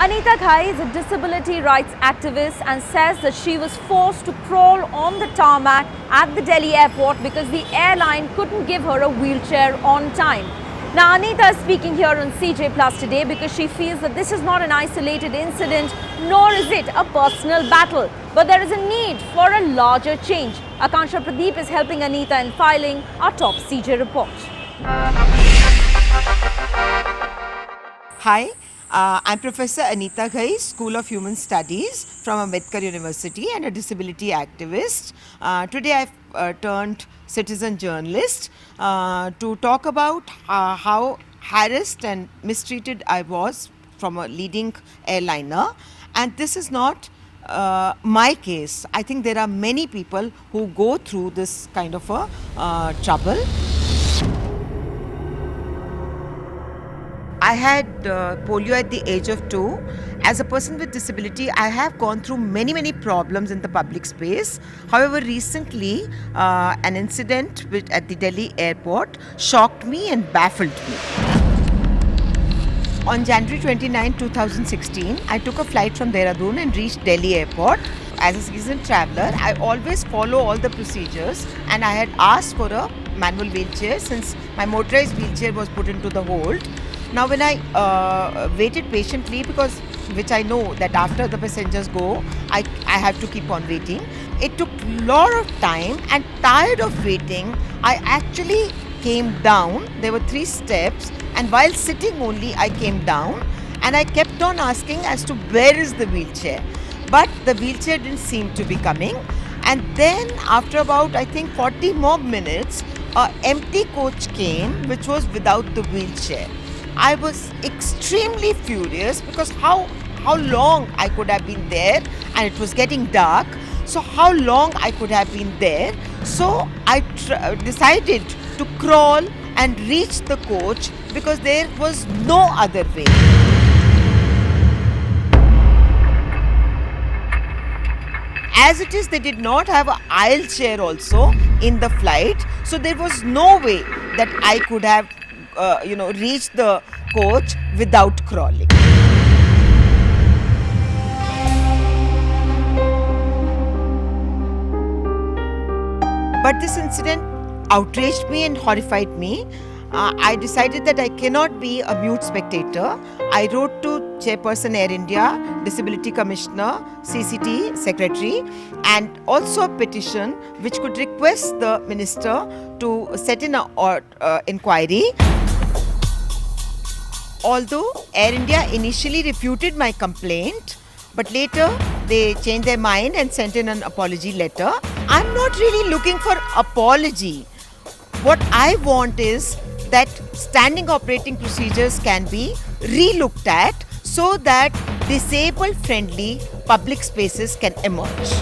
Anita Ghai is a disability rights activist and says that she was forced to crawl on the tarmac at the Delhi airport because the airline couldn't give her a wheelchair on time. Now, Anita is speaking here on CJ Plus today because she feels that this is not an isolated incident, nor is it a personal battle, but there is a need for a larger change. Akansha Pradeep is helping Anita in filing our top CJ report. Hi, I'm Professor Anita Ghai, School of Human Studies from Ambedkar University and a disability activist. Today I've turned citizen journalist to talk about how harassed and mistreated I was from a leading airliner. And this is not my case. I think there are many people who go through this kind of a trouble. I had polio at the age of 2. As a person with disability, I have gone through many problems in the public space. However, recently, an incident at the Delhi airport shocked me and baffled me. On January 29, 2016, I took a flight from Dehradun and reached Delhi airport. As a seasoned traveller, I always follow all the procedures, and I had asked for a manual wheelchair since my motorized wheelchair was put into the hold. Now when I waited patiently, which I know that after the passengers go, I have to keep on waiting. It took a lot of time, and tired of waiting, I actually came down. There were 3 steps, and while sitting only, I came down, and I kept on asking as to where is the wheelchair. But the wheelchair didn't seem to be coming. And then after about, I think, 40 more minutes, an empty coach came which was without the wheelchair. I was extremely furious because how long I could have been there, and it was getting dark. So how long I could have been there. So I decided to crawl and reach the coach because there was no other way. As it is, they did not have an aisle chair also in the flight. So there was no way that I could have reach the coach without crawling. But this incident outraged me and horrified me. I decided that I cannot be a mute spectator. I wrote to Chairperson Air India, Disability Commissioner, CCT Secretary, and also a petition which could request the Minister to set in an inquiry. Although Air India initially refuted my complaint, but later they changed their mind and sent in an apology letter. I'm not really looking for apology. What I want is that standing operating procedures can be re-looked at so that disabled-friendly public spaces can emerge.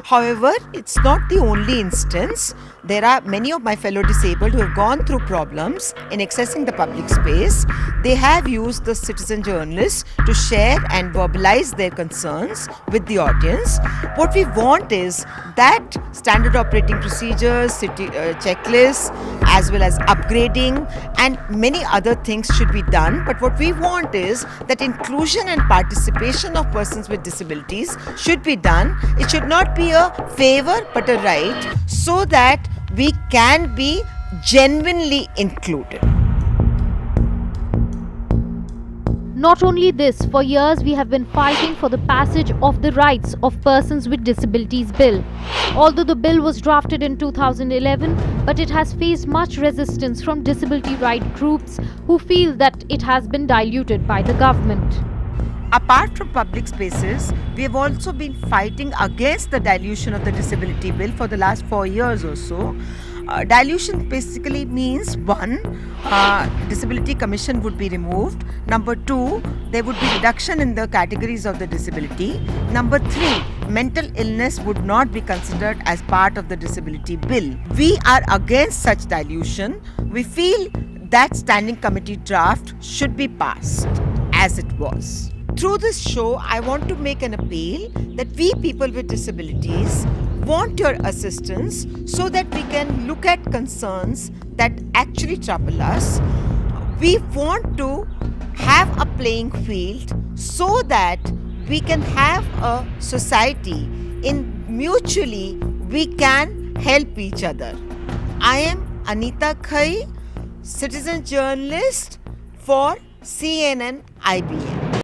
However, it's not the only instance. There are many of my fellow disabled who have gone through problems in accessing the public space. They have used the citizen journalists to share and verbalize their concerns with the audience. What we want is that standard operating procedures, checklists, as well as upgrading and many other things should be done. But what we want is that inclusion and participation of persons with disabilities should be done. It should not be a favor but a right, so that we can be genuinely included. Not only this, for years we have been fighting for the passage of the Rights of Persons with Disabilities Bill. Although the bill was drafted in 2011, but it has faced much resistance from disability right groups who feel that it has been diluted by the government. Apart from public spaces, we have also been fighting against the dilution of the disability bill for the last 4 years or so. Dilution basically means 1, disability commission would be removed. Number 2, there would be reduction in the categories of the disability. Number 3, mental illness would not be considered as part of the disability bill. We are against such dilution. We feel that standing committee draft should be passed as it was. Through this show, I want to make an appeal that we people with disabilities want your assistance so that we can look at concerns that actually trouble us. We want to have a playing field so that we can have a society in mutually we can help each other. I am Anita Ghai, citizen journalist for CNN-IBN.